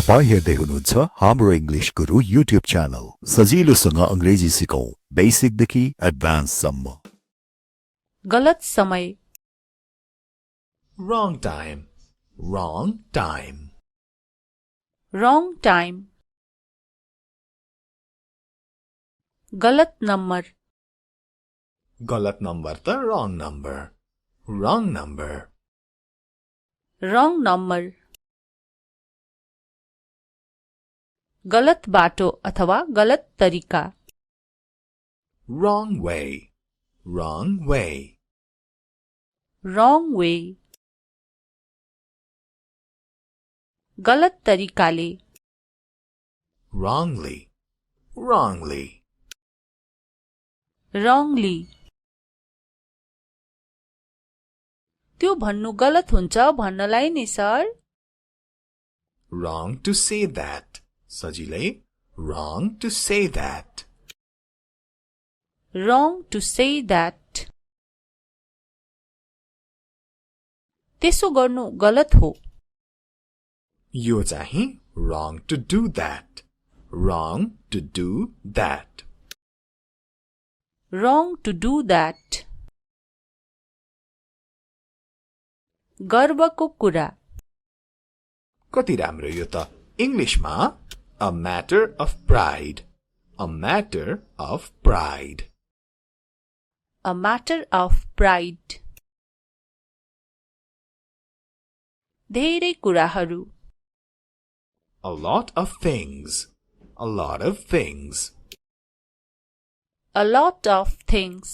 तपाईं हेर्दै हुनुहुन्छ हाम्रो इङ्ग्लिश गुरु युट्युब च्यानल। सजिलोसँग अंग्रेजी सिकौं, बेसिकदेखि एडभान्ससम्म। गलत समय, wrong time, wrong time. wrong time, गलत नम्बर, गलत नम्बर त wrong number, wrong number. wrong number, गलत बाटो अथवा गलत तरिका, wrong way, wrong way. wrong way, गलत तरिकाले, wrongly, wrongly. wrongly, त्यो भन्नु गलत हुन्छ भन्नलाई नि sir. Wrong to say that. सजिलै wrong to say that. wrong to say that, त्यसो गर्नु गलत हो। यो चाहिँ wrong to do that. Wrong to do that. wrong to do that, गर्वको कुरा, कति राम्रो यो त इङ्ग्लिशमा a matter of pride. A matter of pride. a matter of pride, धेरै कुराहरू, A lot of things. A lot of things. a lot of things,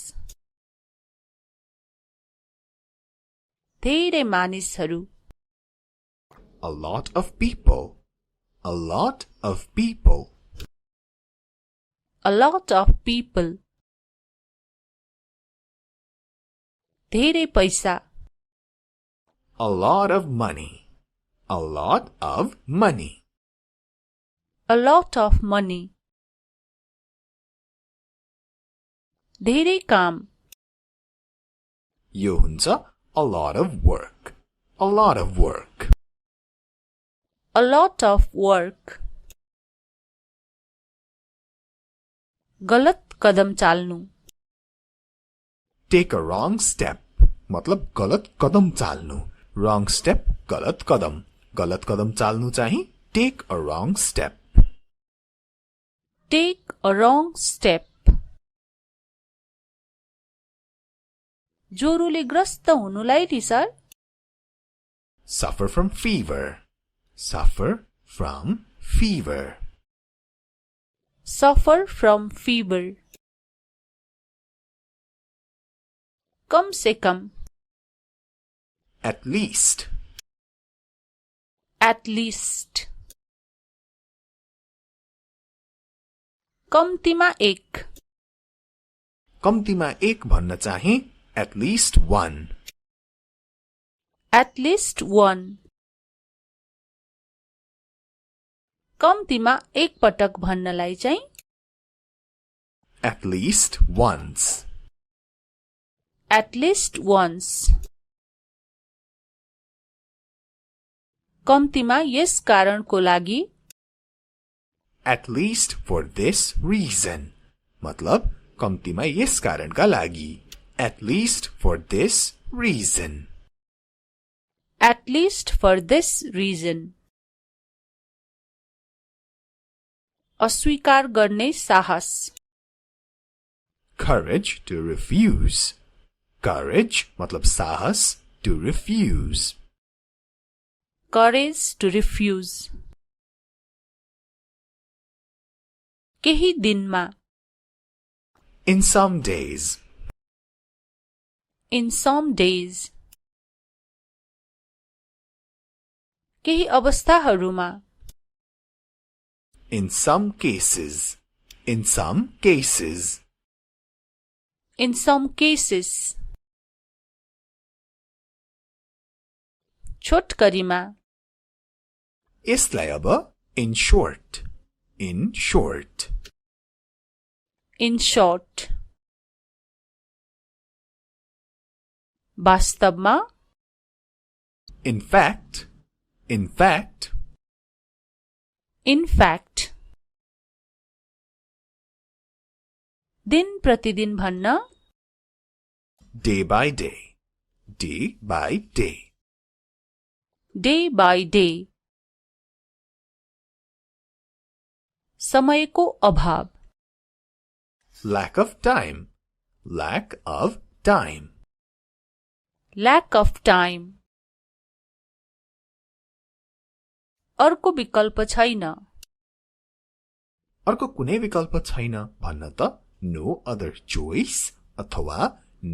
धेरै मानिसहरू, A lot of people. A lot of people. a lot of people, धेरै पैसा, A lot of money. A lot of money. a lot of money, धेरै काम, यो हुन्छ a lot of work. A lot of work. a lot of work, गलत कदम चाल्नु, Take a wrong step. मतलब गलत कदम चाल्नु. Wrong step, गलत कदम. गलत कदम चाल्नु चाहिँ take a wrong step. take a wrong step, ज्वरोले ग्रस्त हुनुलाई नि sir. Suffer from fever. Suffer from fever. suffer from fever, कम से कम, At least. at least, कम्तीमा एक, कम्तीमा एक भन्न चाहिँ at least one. at least one, कम्तीमा एक पटक भन्नलाई चाहिँ At least once. at least once, कम्तीमा यस कारणको लागि At least for this reason. मतलब कम्तीमा यस कारणका लागि. At least for this reason. at least for this reason, अस्वीकार गर्ने साहस, Courage to refuse. Courage मतलब साहस to refuse. courage to refuse, केही दिनमा, In some days. in some days, केही अवस्थाहरूमा, In some cases. In some cases. in some cases, छोटकरीमा, यसलाई अब in short. In short. in short, वास्तवमा, In fact. In fact. दिन प्रतिदिन भन्न Day by day. Day by day. day by day. समयको अभाव Lack of time. Lack of time. lack of time. अर्को विकल्प छैन अर्को कुनै विकल्प छैन भन्न त no other choice अथवा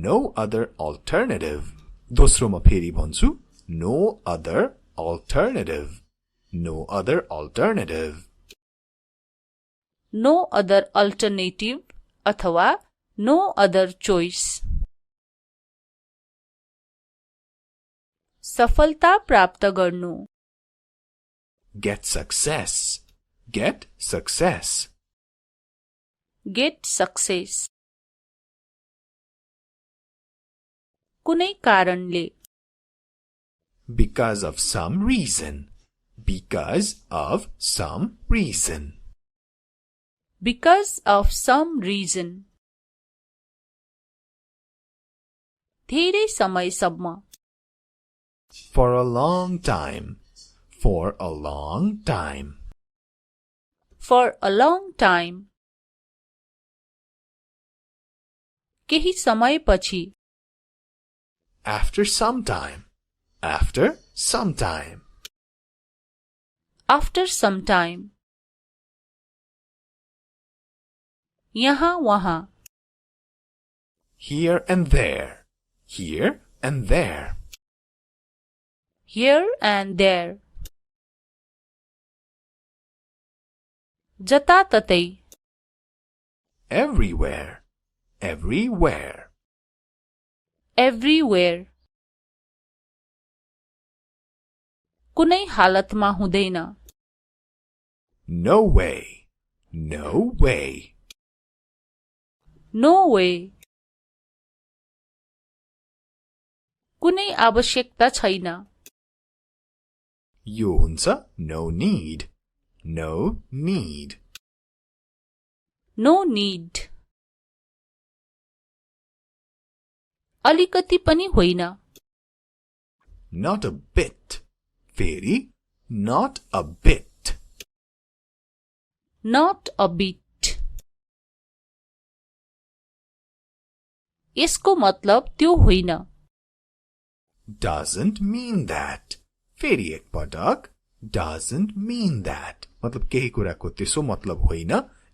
no other alternative. दोस्रोमा फेरि भन्छु no other alternative. No other alternative. no other alternative अथवा no other choice. सफलता प्राप्त गर्नु Get success. Get success. get success. कुनै कारणले Because of some reason. Because of some reason. because of some reason. धेरै समयसम्म For a long time. For a long time. for a long time. केही समयपछि After some time. After some time. after some time. यहाँ वहाँ Here and there. Here and there. here and there. जताततै Everywhere. Everywhere. everywhere. कुनै हालतमा हुँदैन No way. No way. no way. कुनै आवश्यकता छैन यो हुन्छ no need. No need. no need. अलिकति पनि होइन Not a bit. फेरि not a bit. not a bit. यसको मतलब त्यो होइन Doesn't mean that. फेरि एक पटक doesn't mean that. मतलब केही कुराको त्यसो मतलब होइन.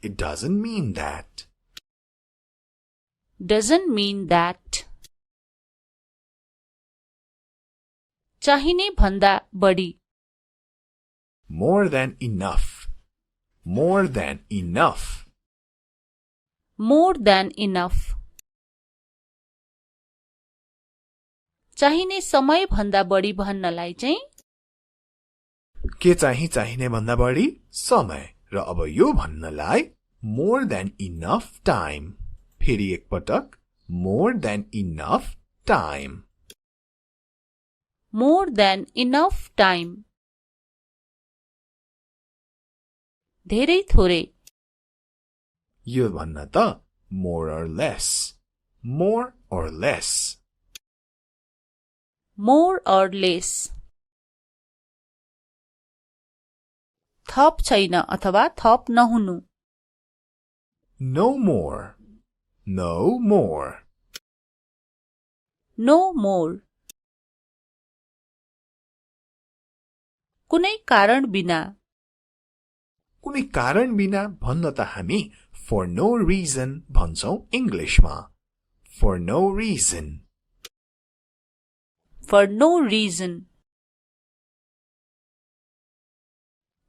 It doesn't mean that. doesn't mean that. चाहिने भन्दा बढी More than enough. More than enough. more than enough. चाहिने समय भन्दा बढी भन्नलाई चाहिँ के चाहिँ चाहिने भन्दा बढी समय र अब यो भन्नलाई more than enough time. फेरि एक पटक more than enough time. more than enough time. धेरै थोरै यो भन्न त more or less. More or less. more or less. थप छैन अथवा थप नहुनु No more. No more. no more. कुनै कारण बिना कुनै कारण बिना भन्न त हामी for no reason भन्छौं इंग्लिशमा. For no reason. for no reason.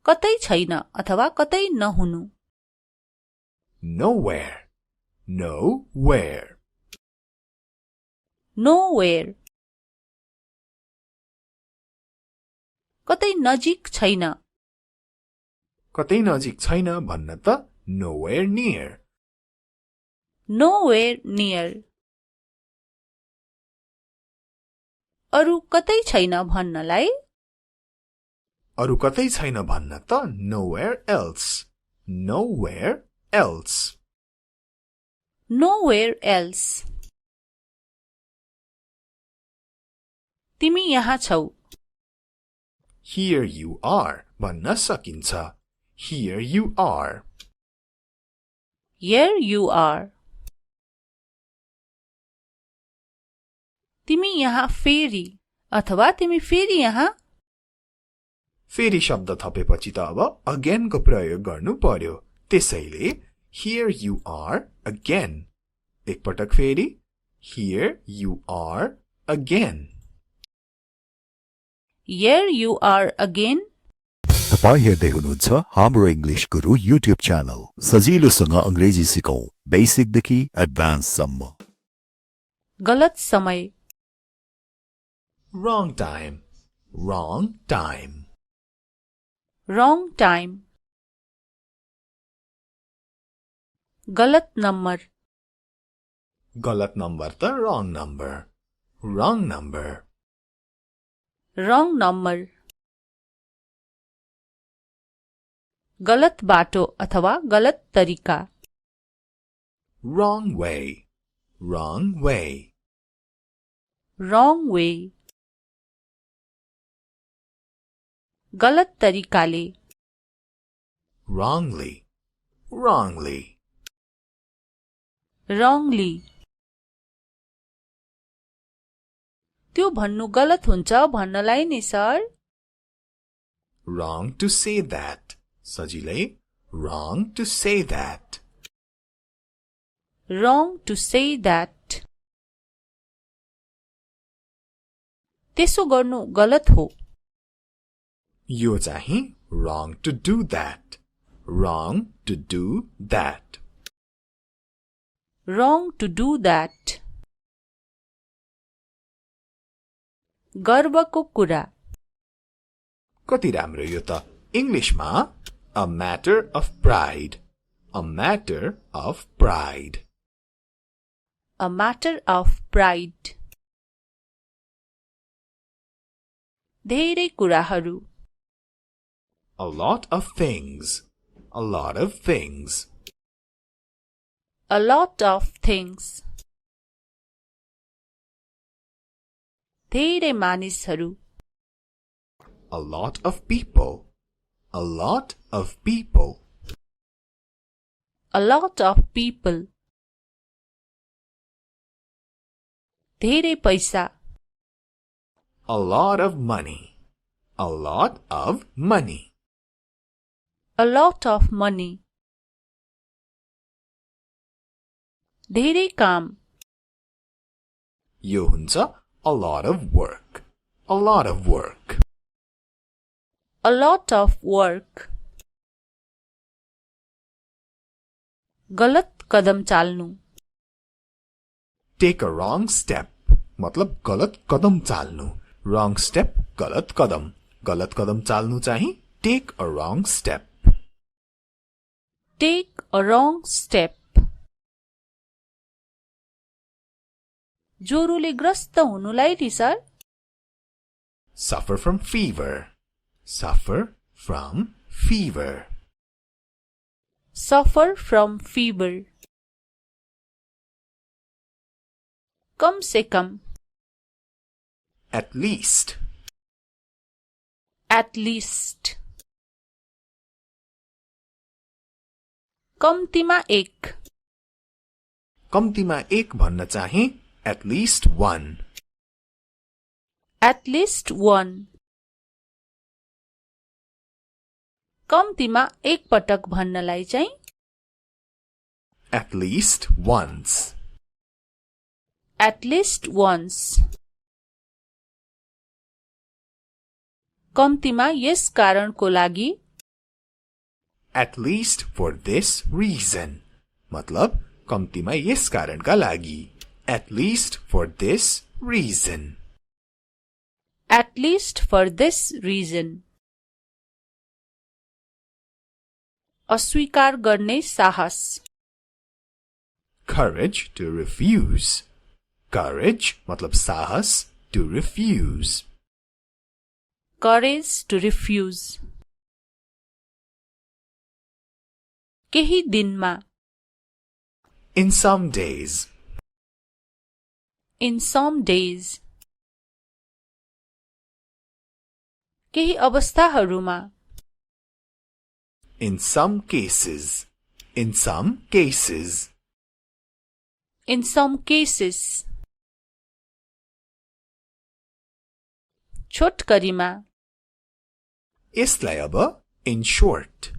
कतै छैन अथवा कतै नहुनु Nowhere. Nowhere. nowhere. कतै नजिक छैन कतै नजिक छैन भन्न त nowhere near. nowhere near. अरु कतै छैन भन्नलाई अरु कतै छैन भन्न त nowhere else. Nowhere else. nowhere else. तिमी यहाँ छौ. Here you are भन्न सकिन्छ. Here you are. Here you are. तिमी यहाँ फेरि अथवा तिमी फेरि यहाँ. फेरि शब्द थपेपछि त अब again को प्रयोग गर्नु पर्यो. त्यसैले here you are again. एकपटक फेरि here you are again. Here you are again. तपाईं हेर्दै हुनुहुन्छ हाम्रो इंग्लिश गुरु युट्युब च्यानल. सजिलोसँग अंग्रेजी सिकौं, बेसिकदेखि एडभान्ससम्म. गलत समय. Wrong time. Wrong time. wrong time. गलत नम्बर. गलत नम्बर त wrong number. Wrong number. wrong number. गलत बाटो अथवा गलत तरिका. Wrong way. Wrong way. wrong way. गलत तरिकाले. Wrongly. Wrongly. wrongly. त्यो भन्नु गलत हुन्छ भन्नलाई नि sir. Wrong to say that. सजिलै wrong to say that. wrong to say that. त्यसो गर्नु गलत हो. यो चाहिँ wrong to do that. Wrong to do that. wrong to do that. गर्वको कुरा. कति राम्रो यो त. इंग्लिशमा a matter of pride. A matter of pride. A matter of pride. धेरै कुराहरू. A lot of things. A lot of things. A lot of things. धेरै मानिसहरू. A lot of people. A lot of people. A lot of people. धेरै पैसा. A lot of money. A lot of money. A lot of money. धेरै काम. यो हुन्छ a lot of work. A lot of work. A lot of work. गलत कदम चाल्नु. Take a wrong step. मतलब गलत कदम चाल्नु. Wrong step, गलत कदम. गलत कदम चाल्नु चाहिँ take a wrong step. Take a wrong step. ज्वरोले ग्रस्त हुनुलाई नि sir. Suffer from fever. Suffer from fever. Suffer from fever. कम से कम. At least. At least. कम्तीमा एक. कम्तीमा एक भन्न चाहिँ at least one. At least one. कम्तीमा एक पटक भन्नलाई चाहिँ At least once. At least once. कम्तीमा यस कारणको लागि At least for this reason. मतलब कम्तीमा यस कारणका लागि. At least for this reason. At least for this reason. अस्वीकार गर्ने साहस. Courage to refuse. Courage मतलब साहस to refuse. courage to refuse. केही दिनमा. In some days. In some days. केही अवस्थाहरूमा. In some cases. In some cases. In some cases. छोटकरीमा. यसलाई अब in short.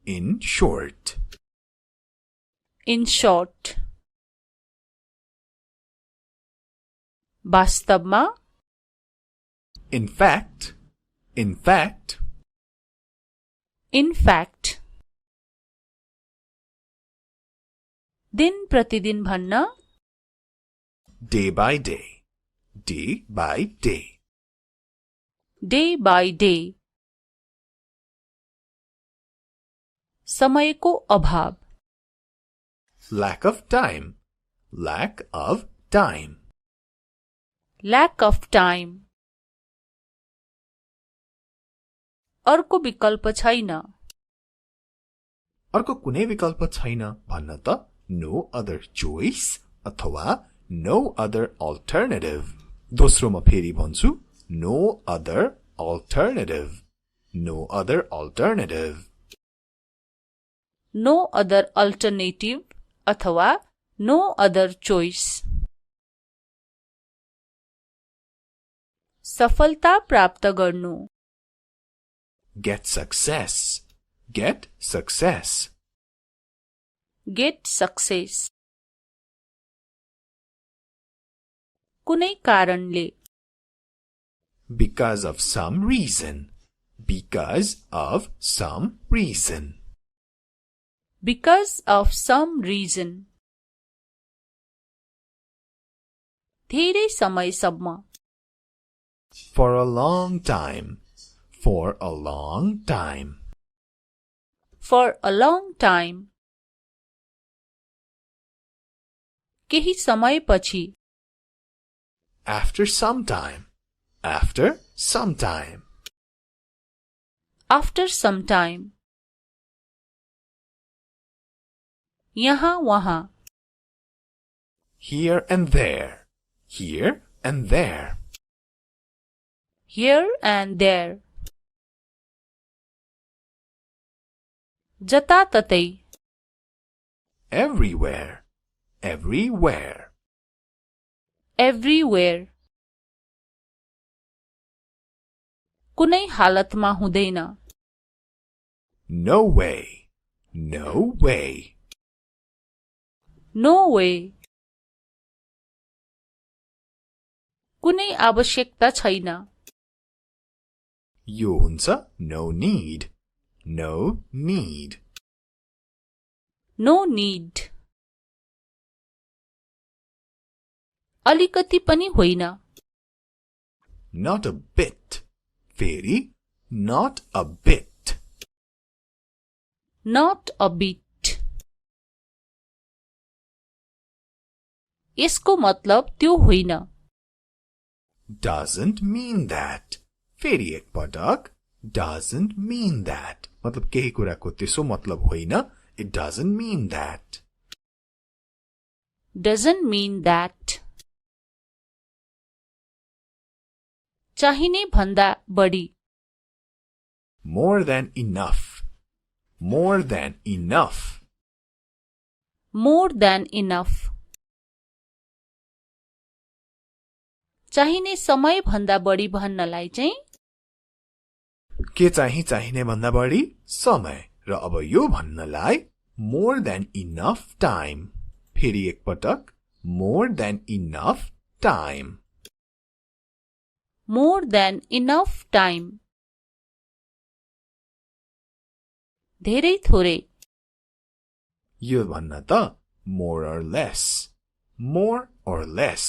In short. In short. वास्तवमा. In fact. In fact. In fact. दिन प्रतिदिन भन्न. Day by day. Day by day. Day by day. समयको अभाव. Lack of time. Lack of time. Lack of time. अर्को विकल्प छैन. अर्को कुनै विकल्प छैन भन्न त no other choice अथवा no other alternative. दोस्रोमा फेरि भन्छु no other alternative. No other alternative. No other alternative अथवा no other choice. सफलता प्राप्त गर्नु. Get success. Get success. Get success. कुनै कारणले. Because of some reason. Because of some reason. Because of some reason. धेरै समयसम्म. For a long time. For a long time. For a long time. केही समयपछि. After some time. After some time. After some time. यहाँ वहाँ. Here and there. Here and there. Here and there. जताततै. Everywhere. Everywhere. Everywhere. कुनै हालतमा हुँदैन. No way. No way. No way. कुनै आवश्यकता छैन. यो हुन्छ no need. No need. No need. अलिकति पनि होइन. Not a bit. फेरि not a bit. Not a bit. यसको मतलब त्यो होइन. Doesn't mean that. फेरि एक पटक doesn't mean that. मतलब केही कुराको त्यसो मतलब होइन. It doesn't mean that. Doesn't mean that. चाहिने भन्दा बढी. More than enough. More than enough. More than enough. चाहिने समय भन्दा बढी भन्नलाई चाहिँ के चाहिँ चाहिने भन्दा बढी समय र अब यो भन्नलाई more than enough time. फेरि एक पटक more than enough time. More than enough time. धेरै थोरै. यो भन्न त more or less. More or less.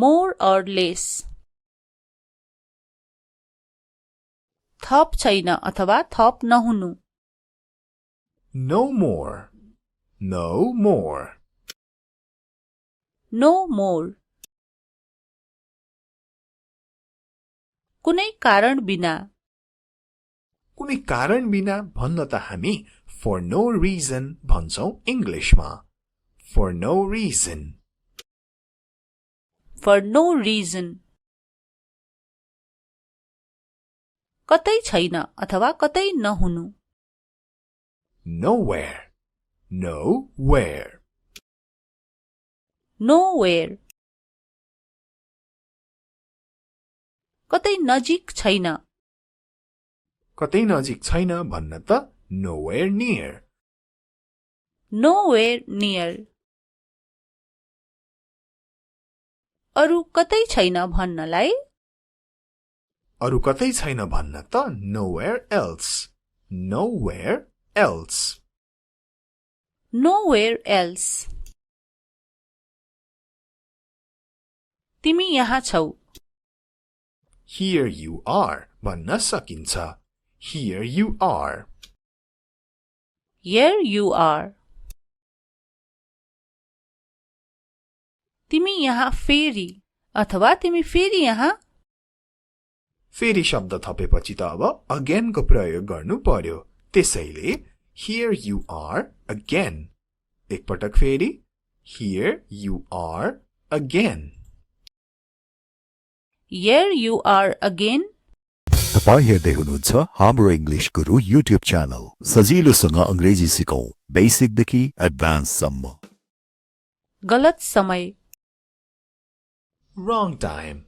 More or less. थप छैन अथवा थप नहुनु. No more. No more. No more. कुनै कारण बिना कुनै कारण बिना भन्न त हामी for no reason भन्छौं इंग्लिशमा for no reason for no reason कतै छैन अथवा कतै नहुनु nowhere nowhere nowhere कतै नजिक छैन कतै नजिक छैन भन्न त nowhere near nowhere near अरु कतै छैन भन्नलाई अरु कतै छैन भन्न त nowhere else nowhere else nowhere else तिमी यहाँ छौ here you are भन्न सकिन्छ here you are here you are तिमी यहाँ फेरि अथवा तिमी फेरि यहाँ फेरि शब्द थपेपछि त अब again को प्रयोग गर्नु पर्यो त्यसैले here you are again एकपटक फेरि here you are again here you are again तपाई हेर्दै हुनुहुन्छ हाम्रो इंग्लिश गुरु युट्युब च्यानल सजिलोसँग अंग्रेजी सिकौं बेसिकदेखि एडभान्ससम्म गलत समय wrong time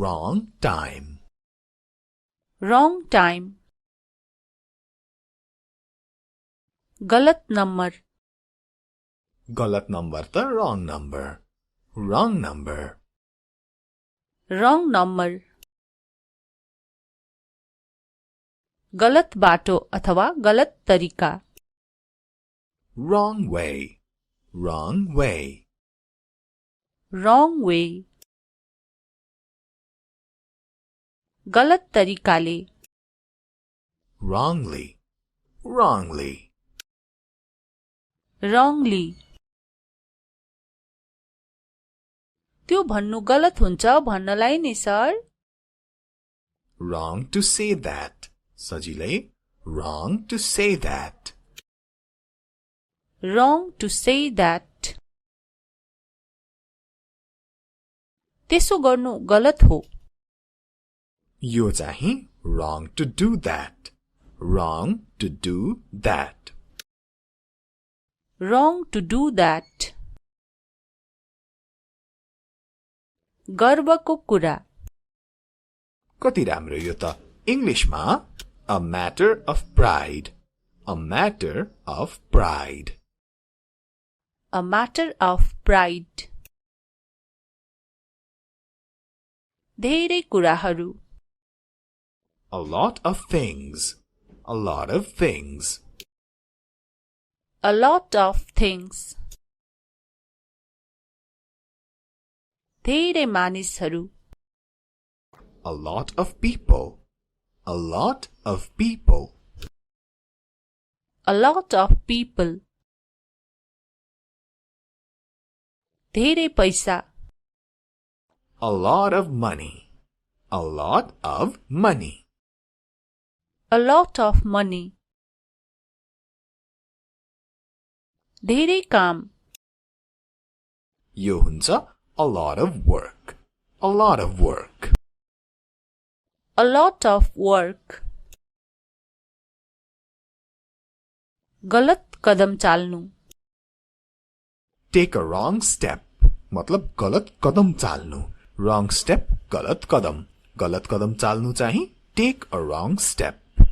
wrong time wrong time गलत नम्बर गलत नम्बर त wrong number wrong number wrong number गलत बाटो अथवा गलत तरिका wrong way wrong way wrong way गलत तरिकाले wrongly wrongly wrongly त्यो भन्नु गलत हुन्छ भन्नलाई नि sir wrong to say that सजिलै wrong to say that wrong to say that त्यसो गर्नु गलत हो यो चाहिँ wrong to do that wrong to do that wrong to do that गर्वको कुरा कति राम्रो यो त इंग्लिशमा a matter of pride a matter of pride a matter of pride धेरै कुराहरू a lot of things a lot of things a lot of things धेरै मानिसहरू a lot of people a lot of people a lot of people धेरै पैसा a lot of money a lot of money a lot of money धेरै काम यो हुन्छ a lot of work a lot of work a lot of work गलत कदम चाल्नु take a wrong step मतलब गलत कदम चाल्नु wrong step गलत कदम चाल्नु चाहिँ take a wrong step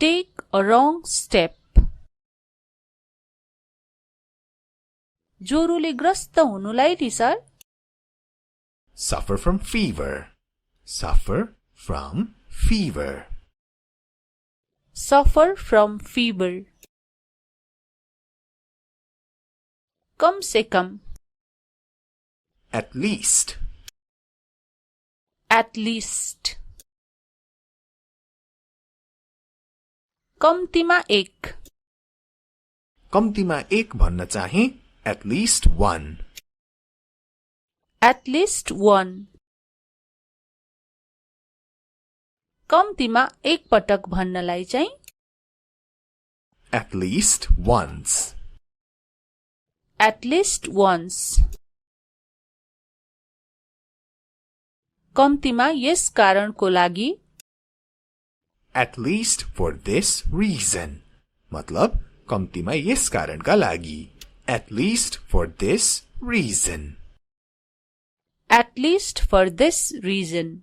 take a wrong step ज्वरोले ग्रस्त हुनुलाई नि sir suffer from fever suffer from fever suffer from fever कम से कम at least at least कम्तीमा एक कम्तीमा एक भन्न चाहिँ at least one. At least one. कम्तीमा एक पटक भन्नलाई चाहिँ At least once. at least once. कम्तीमा यस कारणको लागि At least for this reason. मतलब कम्तीमा यस कारणका लागि. At least for this reason. at least for this reason.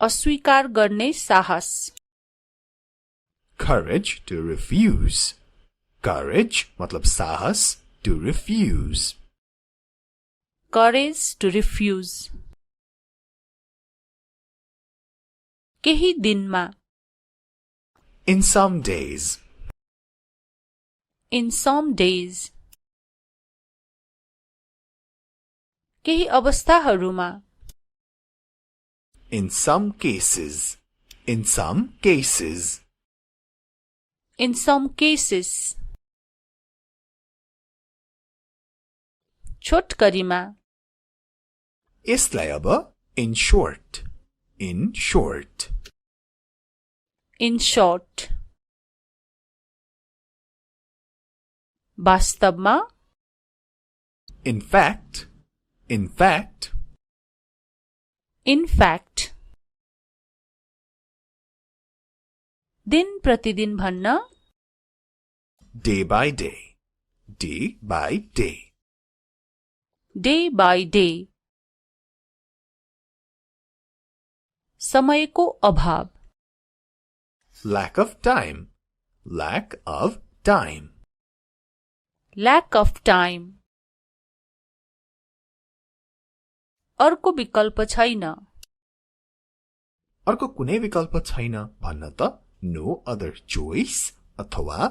अस्वीकार गर्ने साहस Courage to refuse. Courage मतलब साहस to refuse. courage to refuse. केही दिनमा In some days. in some days. केही अवस्थाहरूमा In some cases. In some cases. in some cases. छोटकरीमा यसलाई अब in short. In short. in short. वास्तवमा In fact. In fact. in fact. दिन प्रतिदिन भन्न Day by day. Day by day. day by day. समयको अभाव Lack of time. Lack of time. lack of time. अर्को विकल्प छैन अर्को कुनै विकल्प छैन भन्न त no other choice अथवा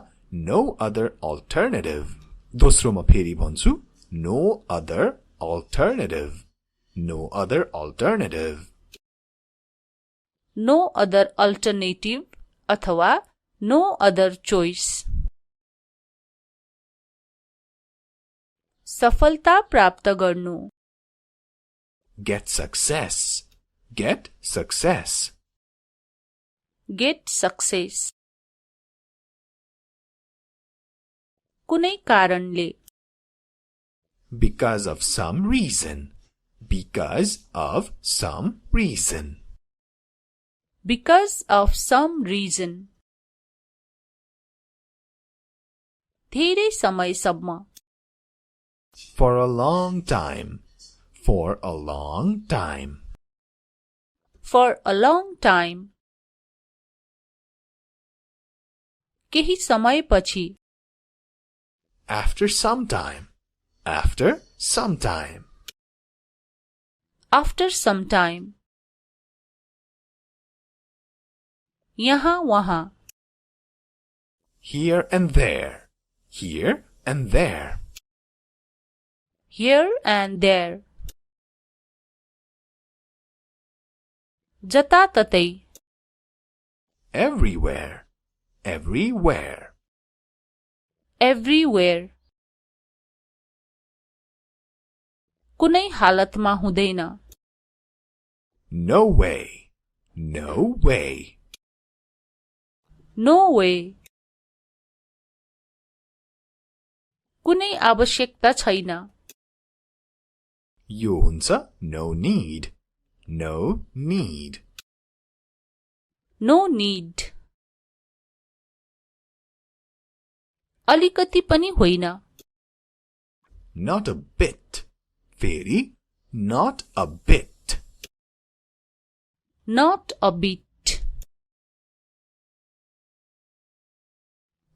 no other alternative. दोस्रोमा फेरि भन्छु no other alternative. No other alternative. no other alternative अथवा no other choice. सफलता प्राप्त गर्नु Get success. Get success. get success. कुनै कारणले Because of some reason. Because of some reason. because of some reason. धेरै समयसम्म For a long time. For a long time. for a long time. केही समयपछि After some time. After some time. after some time. यहाँ वहाँ Here and there. Here and there. here and there. जताततै Everywhere. Everywhere. everywhere. कुनै हालतमा हुँदैन No way. No way. no way. कुनै आवश्यकता छैन यो हुन्छ no need. No need. no need. अलिकति पनि होइन Not a bit. फेरि not a bit. not a bit.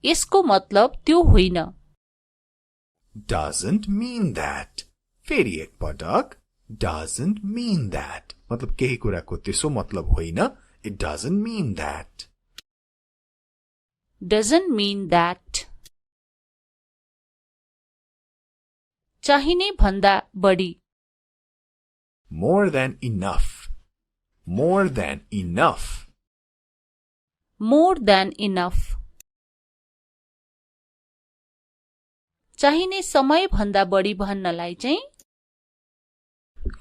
यसको मतलब त्यो होइन Doesn't mean that. फेरि एक पटक doesn't mean that. मतलब केही कुराको त्यसो मतलब होइन. It doesn't mean that. doesn't mean that. चाहिने भन्दा बढी More than enough. More than enough. more than enough. चाहिने समय भन्दा बढी भन्नलाई चाहिँ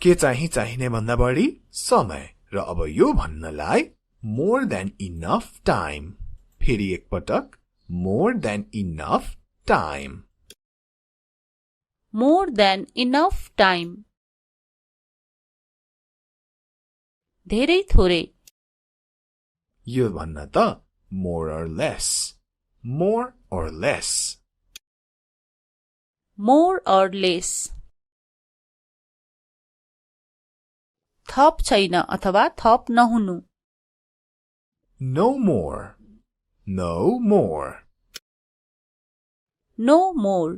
के चाहिँ चाहिने भन्दा बढी समय र अब यो भन्नलाई more than enough time फेरि एकपटक more than enough time more than enough time धेरै थोरै यो भन्न त more or less more or less more or less थप छैन अथवा थप नहुनु no more no more no more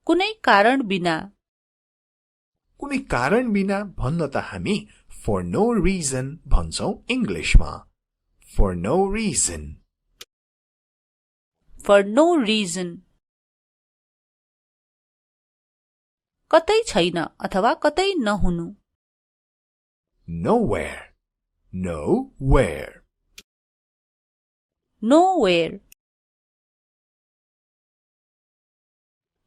कुनै कारण बिना कुनै कारण बिना भन्न त हामी for no reason भन्छौं इंग्लिशमा for no reason for no reason कतै छैन अथवा कतै नहुनु nowhere nowhere nowhere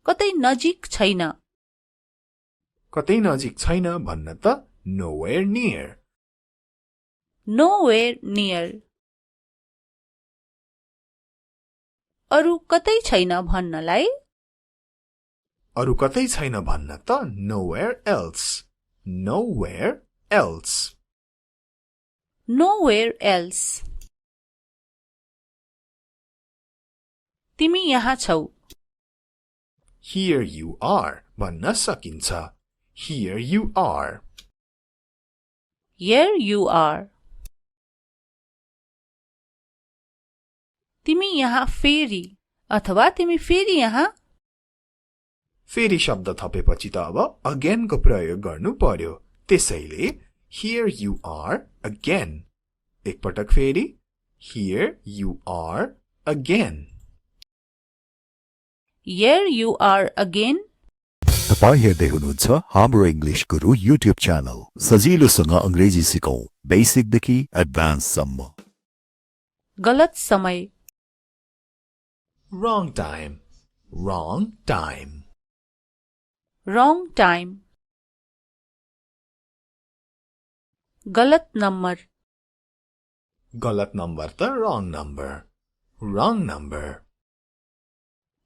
कतै नजिक छैन कतै नजिक छैन भन्न त nowhere near nowhere near अरु कतै छैन भन्नलाई अरु कतै छैन भन्न त nowhere else nowhere else nowhere else तिमी यहाँ छौ here you are भन्न सकिन्छ here you are here you are तिमी यहाँ फेरि अथवा तिमी फेरि यहाँ फेरि शब्द थपेपछि त अब again को प्रयोग गर्नु पर्यो त्यसैले here you are again एकपटक फेरि here you are again here you are again तपाईं हेर्दै हुनुहुन्छ हाम्रो इंग्लिश गुरु युट्युब च्यानल सजिलोसँग अंग्रेजी सिकौं बेसिकदेखि एडभान्ससम्म गलत समय wrong time wrong time wrong time गलत नम्बर गलत नम्बर त wrong number wrong number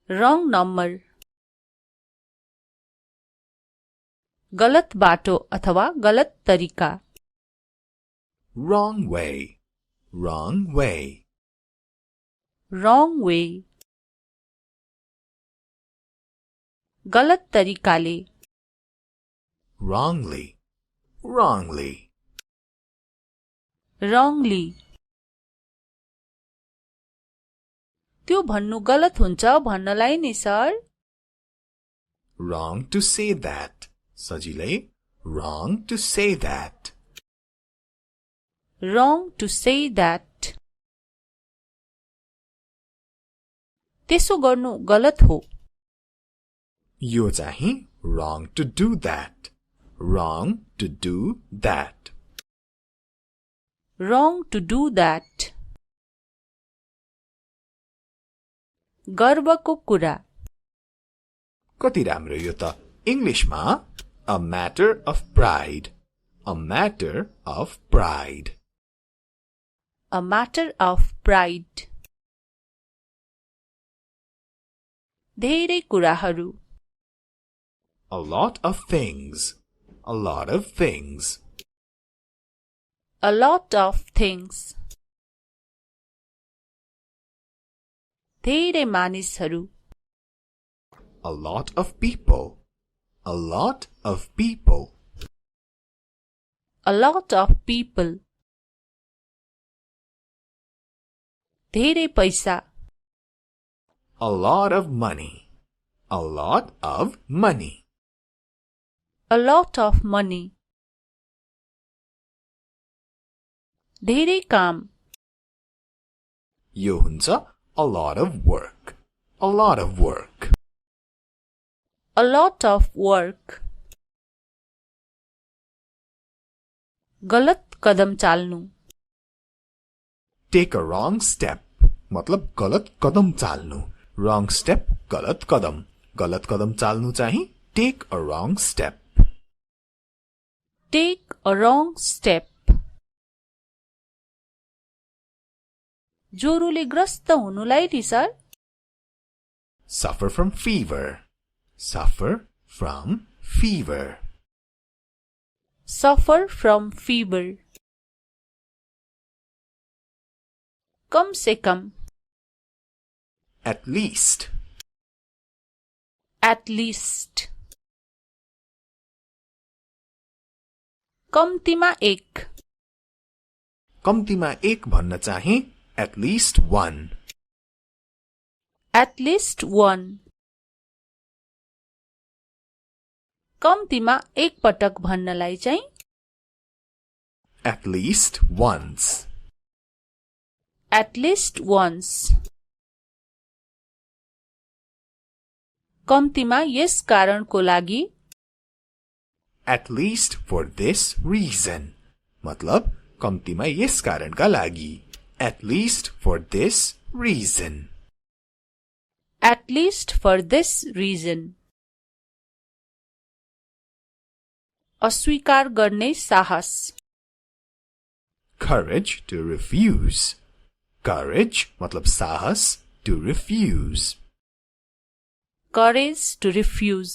wrong number गलत बाटो अथवा गलत तरिका wrong way wrong way wrong way गलत तरिकाले wrongly wrongly wrongly त्यो भन्नु गलत हुन्छ भन्नलाई नि sir wrong to say that सजिलै wrong to say that wrong to say that त्यसो गर्नु गलत हो यो चाहिँ wrong to do that wrong to do that wrong to do that गर्वको कुरा कति राम्रो यो त इंग्लिशमा a matter of pride a matter of pride a matter of pride धेरै कुराहरू a lot of things a lot of things a lot of things धेरै मानिसहरू a lot of people a lot of people a lot of people धेरै पैसा a lot of money a lot of money a lot of money धेरै काम यो हुन्छ a lot of work a lot of work a lot of work गलत कदम चाल्नु take a wrong step मतलब गलत कदम चाल्नु wrong step गलत कदम गलत कदम चाल्नु चाहिँ take a wrong step take a wrong step ज्वरोले ग्रस्त हुनुलाई नि sir suffer from fever suffer from fever suffer from fever कम से कम at least at least कम्तीमा एक कम्तीमा एक भन्न चाहिँ at least one at least one कम्तीमा एक पटक भन्नलाई चाहिँ at least once at least once कम्तीमा यस कारणको लागि at least for this reason मतलब कम्तीमा यस कारणका लागि at least for this reason at least for this reason अस्वीकार गर्ने साहस courage to refuse courage मतलब साहस to refuse courage to refuse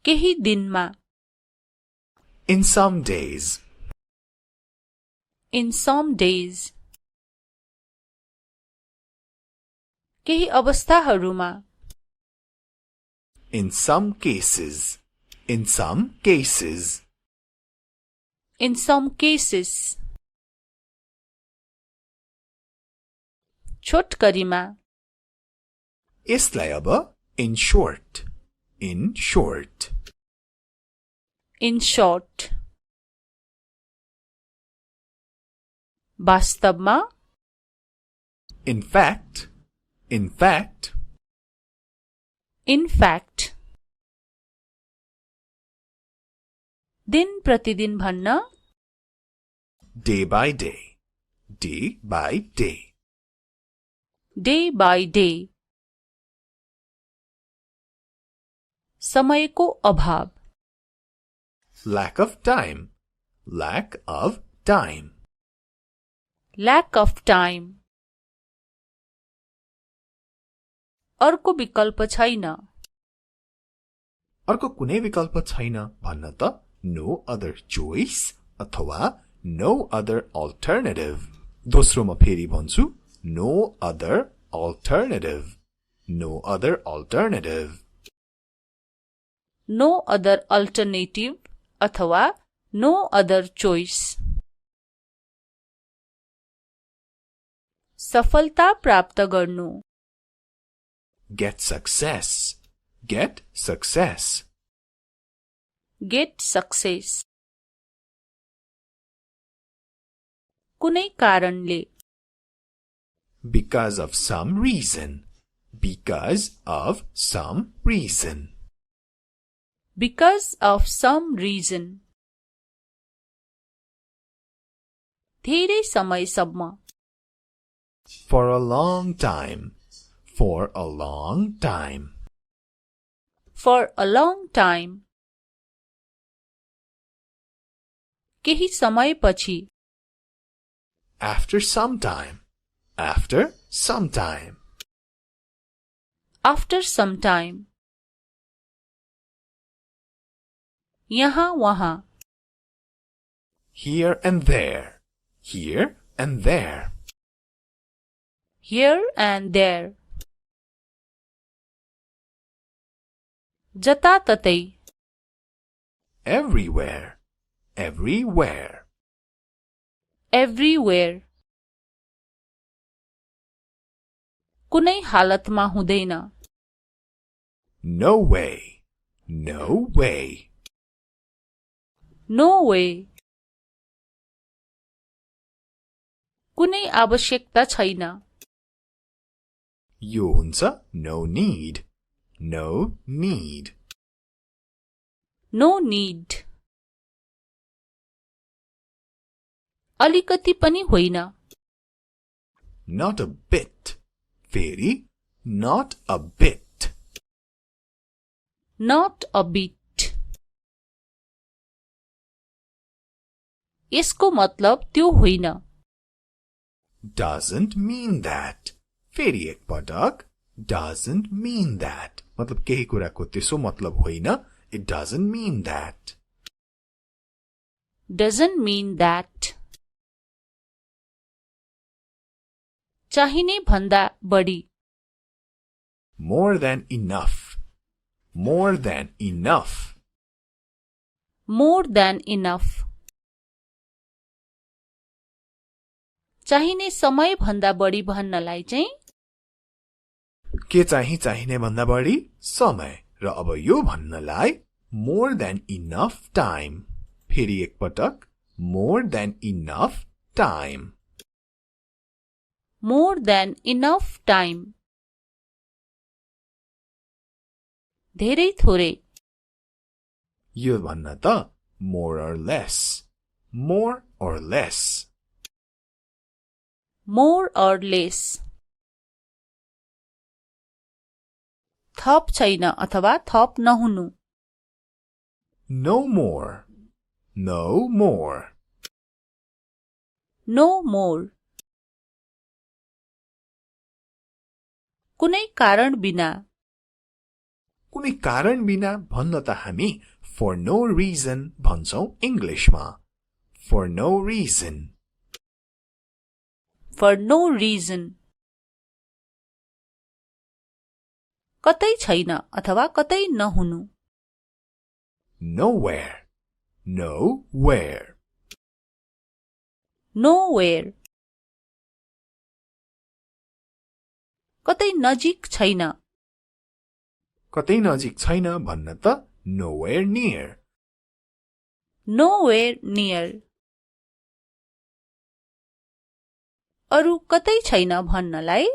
केही दिनमा in some days in some days केही अवस्थाहरूमा in some cases in some cases in some cases छोटकरीमा यसलाई अब in short in short in short वास्तवमा in fact in fact in fact दिन प्रतिदिन भन्न day by day day by day day by day समयको अभाव lack of time lack of time lack of time अर्को विकल्प छैन अर्को कुनै विकल्प छैन भन्न त no other choice अथवा no other alternative दोस्रोमा फेरि भन्छु no other alternative no other alternative no other alternative अथवा no other choice सफलता प्राप्त गर्नु get success get success get success कुनै कारणले because of some reason because of some reason because of some reason धेरै समयसम्म for a long time for a long time for a long time केही समयपछि after some time after some time after some time यहाँ वहाँ here and there here and there here and there जताततै everywhere everywhere everywhere कुनै हालतमा हुँदैन no way no way no way कुनै आवश्यकता छैन यो हुन्छ no need no need no need अलिकति पनि होइन not a bit फेरि Not a bit. Not a bit. यसको मतलब त्यो होइन. Doesn't mean that. फेरि एक पटक. Doesn't mean that. मतलब केही कुराको त्यसो मतलब होइन. It doesn't mean that. Doesn't mean that. चाहिने भन्दा बढी. More than enough. More than enough. More than enough. चाहिने समय भन्दा बढी भन्नलाई चाहिँ के चाहिँ चाहिने भन्दा बढी समय र अब यो भन्नलाई more than enough time. फेरि एक पटक more than enough time. more than enough time. धेरै थोरै. यो भन्न त more or less. More or less. more or less. थप छैन अथवा थप नहुनु. No more. No more. no more. कुनै कारण बिना. कुनै कारण बिना भन्न त हामी for no reason भन्छौं इंग्लिशमा. For no reason. for no reason. कतै छैन अथवा कतै नहुनु. Nowhere. Nowhere. nowhere. कतै नजिक छैन. कतै नजिक छैन भन्न त nowhere near. nowhere near. अरु कतै छैन भन्नलाई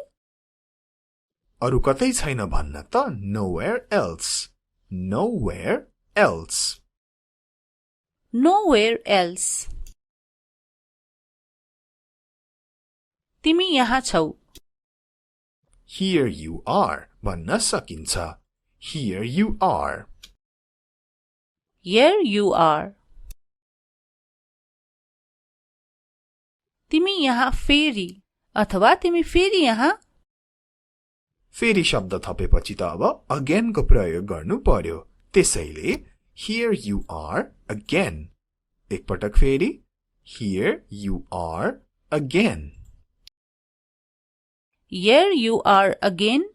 अरु कतै छैन भन्न त nowhere else. Nowhere else. nowhere else. तिमी यहाँ छौ. Here you are भन्न सकिन्छ. Here you are. here you are. तिमी यहाँ फेरि अथवा तिमी फेरि यहाँ. फेरि शब्द थपेपछि त अब again को प्रयोग गर्नु पर्यो. त्यसैले here you are again. एक पटक फेरि here you are again. here you are again.